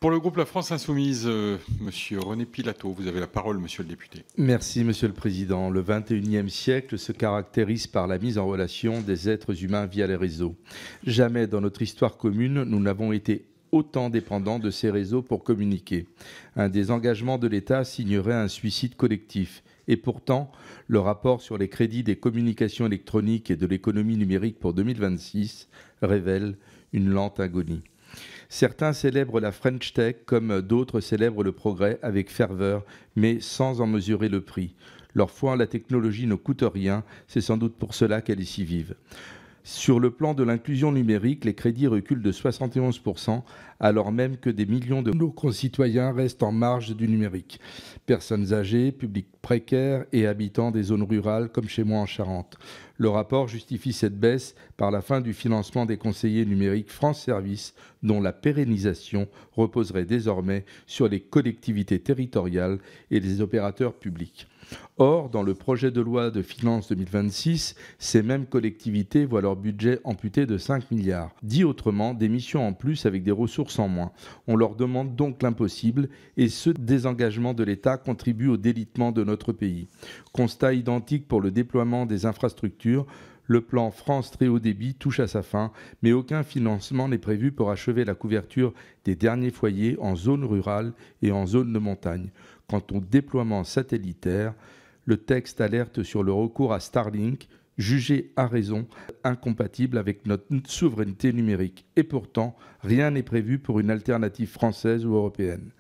Pour le groupe La France Insoumise, Monsieur René Pilato, vous avez la parole, monsieur le député. Merci, Monsieur le Président. Le XXIe siècle se caractérise par la mise en relation des êtres humains via les réseaux. Jamais dans notre histoire commune, nous n'avons été autant dépendants de ces réseaux pour communiquer. Un désengagement de l'État signerait un suicide collectif. Et pourtant, le rapport sur les crédits des communications électroniques et de l'économie numérique pour 2026 révèle une lente agonie. Certains célèbrent la French Tech comme d'autres célèbrent le progrès avec ferveur, mais sans en mesurer le prix. Leur foi en la technologie ne coûte rien, c'est sans doute pour cela qu'elle est si vive. Sur le plan de l'inclusion numérique, les crédits reculent de 71%, alors même que des millions de nos concitoyens restent en marge du numérique. Personnes âgées, publics précaires et habitants des zones rurales, comme chez moi en Charente. Le rapport justifie cette baisse par la fin du financement des conseillers numériques France Service, dont la pérennisation reposerait désormais sur les collectivités territoriales et les opérateurs publics. Or, dans le projet de loi de finances 2026, ces mêmes collectivités voient leur budget amputé de 5 milliards. Dit autrement, des missions en plus avec des ressources en moins. On leur demande donc l'impossible et ce désengagement de l'État contribue au délitement de notre pays. Constat identique pour le déploiement des infrastructures. Le plan France Très Haut Débit touche à sa fin, mais aucun financement n'est prévu pour achever la couverture des derniers foyers en zone rurale et en zone de montagne. Quant au déploiement satellitaire, le texte alerte sur le recours à Starlink, jugé à raison incompatible avec notre souveraineté numérique. Et pourtant, rien n'est prévu pour une alternative française ou européenne.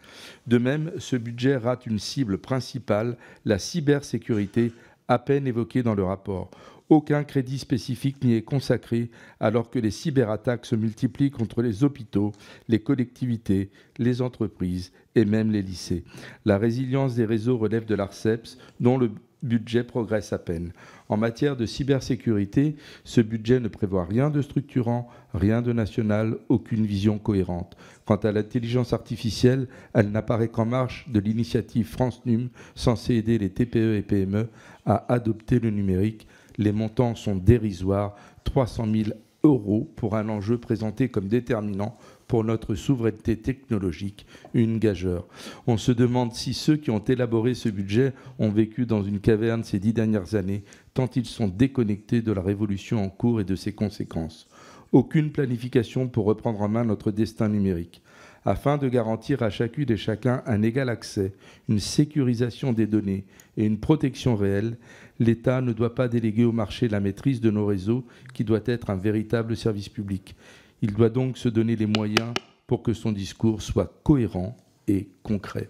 De même, ce budget rate une cible principale, la cybersécurité, à peine évoquée dans le rapport. Aucun crédit spécifique n'y est consacré alors que les cyberattaques se multiplient contre les hôpitaux, les collectivités, les entreprises et même les lycées. La résilience des réseaux relève de l'ARCEPS, dont le budget progresse à peine. En matière de cybersécurité, ce budget ne prévoit rien de structurant, rien de national, aucune vision cohérente. Quant à l'intelligence artificielle, elle n'apparaît qu'en marge de l'initiative France Num, censée aider les TPE et PME à adopter le numérique. Les montants sont dérisoires, 300 000 € pour un enjeu présenté comme déterminant pour notre souveraineté technologique, une gageure. On se demande si ceux qui ont élaboré ce budget ont vécu dans une caverne ces 10 dernières années, tant ils sont déconnectés de la révolution en cours et de ses conséquences. Aucune planification pour reprendre en main notre destin numérique. Afin de garantir à chacune et chacun un égal accès, une sécurisation des données et une protection réelle, l'État ne doit pas déléguer au marché la maîtrise de nos réseaux, qui doit être un véritable service public. Il doit donc se donner les moyens pour que son discours soit cohérent et concret.